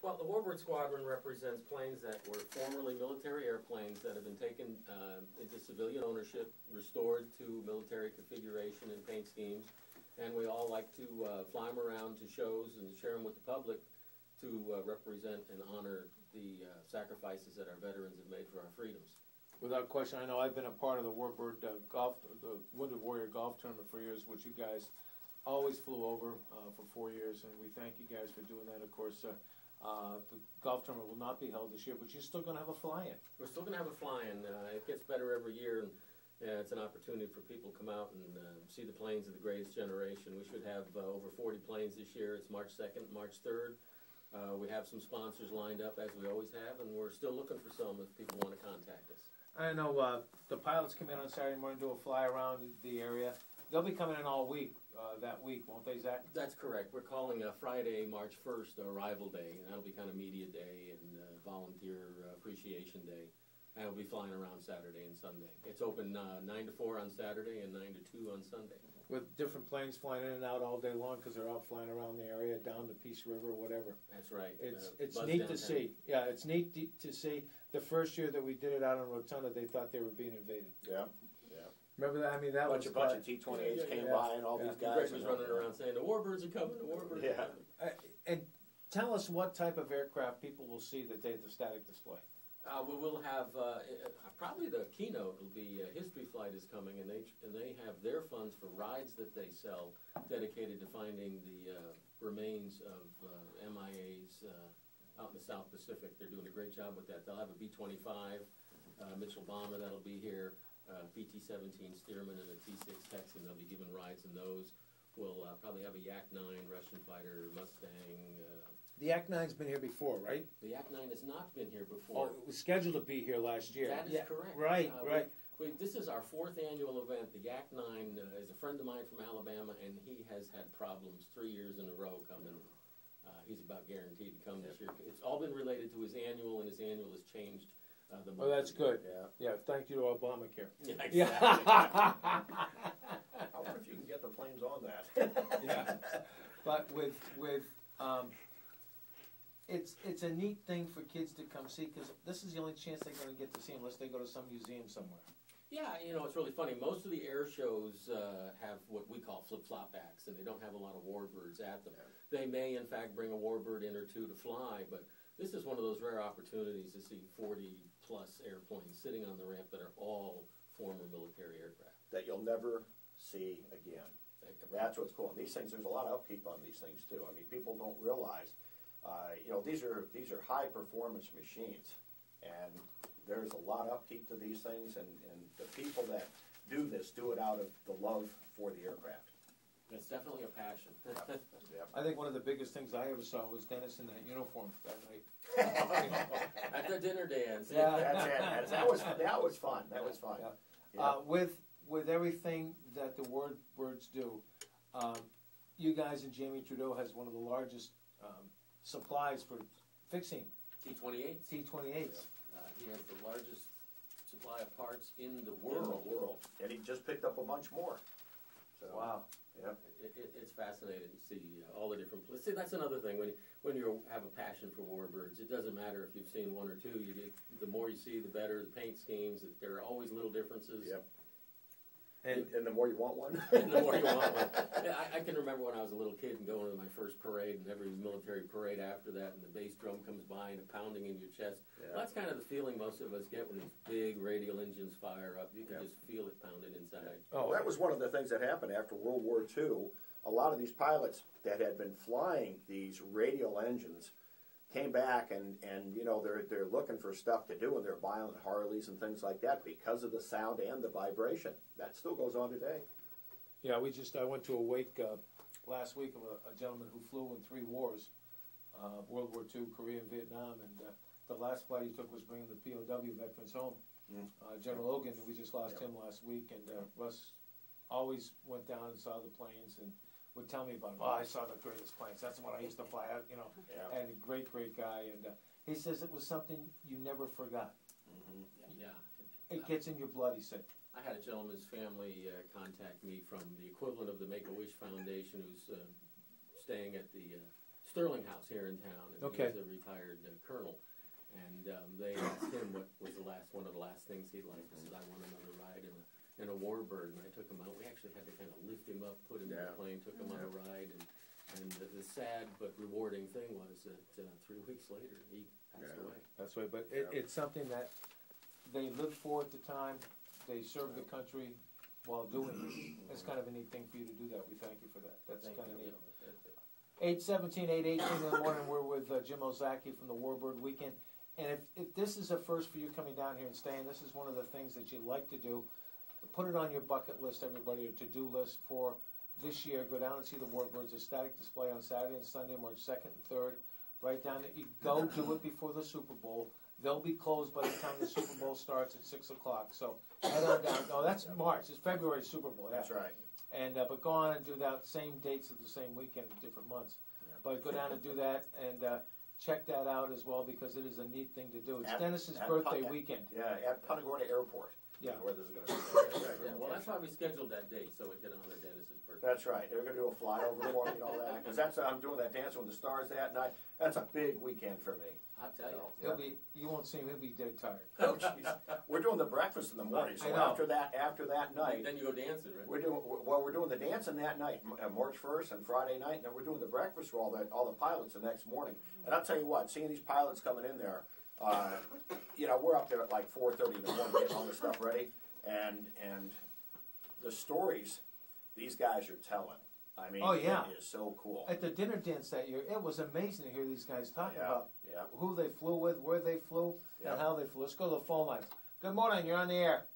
Well, the Warbird Squadron represents planes that were formerly military airplanes that have been taken into civilian ownership, restored to military configuration and paint schemes, and we all like to fly them around to shows and share them with the public to represent and honor the sacrifices that our veterans have made for our freedoms. Without question, I know I've been a part of the Warbird golf, the Wounded Warrior Golf Tournament for years, which you guys always flew over for 4 years, and we thank you guys for doing that. Of course, the golf tournament will not be held this year, but you're still going to have a fly-in. We're still going to have a fly-in. It gets better every year, and it's an opportunity for people to come out and see the planes of the greatest generation. We should have over 40 planes this year. It's March 2nd, March 3rd. We have some sponsors lined up, as we always have, and we're still looking for some if people want to contact us. I know the pilots come in on Saturday morning, do a fly around the area. They'll be coming in all week, that week, won't they, Zach? That's correct. We're calling Friday, March 1st, Arrival Day, and that'll be kind of media day and volunteer appreciation day. And we'll be flying around Saturday and Sunday. It's open 9 to 4 on Saturday and 9 to 2 on Sunday. With different planes flying in and out all day long because they're out flying around the area, down the Peace River, whatever. That's right. It's neat to see. Yeah, it's neat to see. The first year that we did it out on Rotunda, they thought they were being invaded. Yeah, yeah. Remember that? I mean, that was a bunch of T-28s came by, and all these guys. Greg was running around saying, "The Warbirds are coming. The Warbirds are coming." And tell us what type of aircraft people will see the day of the static display. We will have probably the keynote will be History Flight is coming, and they have their funds for rides that they sell dedicated to finding the remains of MIAs out in the South Pacific. They're doing a great job with that. They'll have a B-25 Mitchell bomber that'll be here, PT-17 Stearman and a T-6 Texan. They'll be giving rides in those. We'll probably have a Yak-9 Russian fighter, Mustang. The Yak-9's been here before, right? The Yak-9 has not been here before. Oh, it was scheduled to be here last year. That is correct. Right, right. This is our 4th annual event. The Yak-9 is a friend of mine from Alabama, and he has had problems 3 years in a row coming. He's about guaranteed to come this year. It's all been related to his annual, and his annual has changed. Oh, that's good. Yeah, thank you to Obamacare. Yeah, exactly. I wonder if you can get the planes on that. Yeah, but with it's a neat thing for kids to come see, because this is the only chance they're going to get to see unless they go to some museum somewhere. Yeah, you know, it's really funny. Most of the air shows have what we call flip-flop acts, and they don't have a lot of warbirds at them. They may, in fact, bring a warbird in or two to fly, but this is one of those rare opportunities to see 40-plus airplanes sitting on the ramp that are all former military aircraft. That you'll never see again. That's what's cool. And these things, there's a lot of upkeep on these things, too. I mean, people don't realize, you know, these are high-performance machines, and there's a lot of upkeep to these things, and the people that do this do it out of the love for the aircraft. It's definitely a passion. Yep. I think one of the biggest things I ever saw was Dennis in that uniform that night. At the dinner dance. Yeah, that's it. That was fun. That was fun. Yeah. Yeah. With everything that the Warbirds do, you guys and Jamie Trudeau has one of the largest supplies for fixing T-28s. T-28s. He has the largest supply of parts in the world. And he just picked up a bunch more. So, wow. Yeah. It's fascinating to see all the different places. See, that's another thing. When you have a passion for warbirds, it doesn't matter if you've seen one or two. The more you see, the better. The paint schemes, there are always little differences. Yep. And the more you want one. And the more you want one. Yeah, I can remember when I was a little kid and going to my first parade, and every military parade after that, and the bass drum comes by and pounding in your chest. Yeah. Well, that's kind of the feeling most of us get when these big radial engines fire up. You can just feel it pounding inside. Oh, well, that was one of the things that happened after World War II. A lot of these pilots that had been flying these radial engines came back and you know, they're looking for stuff to do, and they're buying Harleys and things like that because of the sound and the vibration. That still goes on today. Yeah, I went to a wake last week of a gentleman who flew in 3 wars, World War II, Korea, and Vietnam, and the last flight he took was bringing the POW veterans home. General Logan, we just lost him last week, and Russ always went down and saw the planes and would tell me about, I saw the greatest planes. That's the one I used to fly out, you know. Yeah. And a great, great guy. And he says it was something you never forgot. Yeah. It gets in your blood, he said. I had a gentleman's family contact me from the equivalent of the Make-A-Wish Foundation who's staying at the Sterling House here in town, and Okay. he's a retired colonel. And they asked him what was one of the last things he liked. He said, "I want another ride in a Warbird." And I took him out. We actually had to kind of lift him up, put him in the plane, took him on a ride. And the sad but rewarding thing was that 3 weeks later he passed away. That's right. But it's something that they lived for at the time. They served the country while doing it. It's kind of a neat thing for you to do that. We thank you for that. That's kind of neat. 8:17, 8:18 in the morning. We're with Jim Ozaki from the Warbird Weekend. And if this is a first for you coming down here and staying, this is one of the things that you like to do. Put it on your bucket list, everybody, or to-do list for this year. Go down and see the Warbirds, a static display on Saturday and Sunday, March 2nd and 3rd. Right down there. You go do it before the Super Bowl. They'll be closed by the time the Super Bowl starts at 6 o'clock. So head on down. Oh, that's March. It's February Super Bowl. Yeah. That's right. And but go on and do that. Same dates of the same weekend, different months. But go down and do that and check that out as well because it is a neat thing to do. It's Dennis's birthday weekend. Yeah, at Punta Gorda Airport. Yeah. Where this is going to be. Yeah, well, that's why we scheduled that date, so we could honor Dennis's birthday. That's right. They're going to do a flyover for me and all that. Because I'm doing that Dancing with the Stars that night. That's a big weekend for me. I'll tell you. You won't see him. He'll be dead tired. Oh, jeez. We're doing the breakfast in the morning. So after that night, then you go dancing, right? We're doing the dancing that night, March 1st and Friday night, and then we're doing the breakfast for all the pilots the next morning. And I'll tell you what, seeing these pilots coming in there, we're up there at like 4:30 in the morning getting all this stuff ready, and the stories these guys are telling. I mean, it is so cool. At the dinner dance that year, it was amazing to hear these guys talk about who they flew with, where they flew, and how they flew. Let's go to the phone lines. Good morning, you're on the air.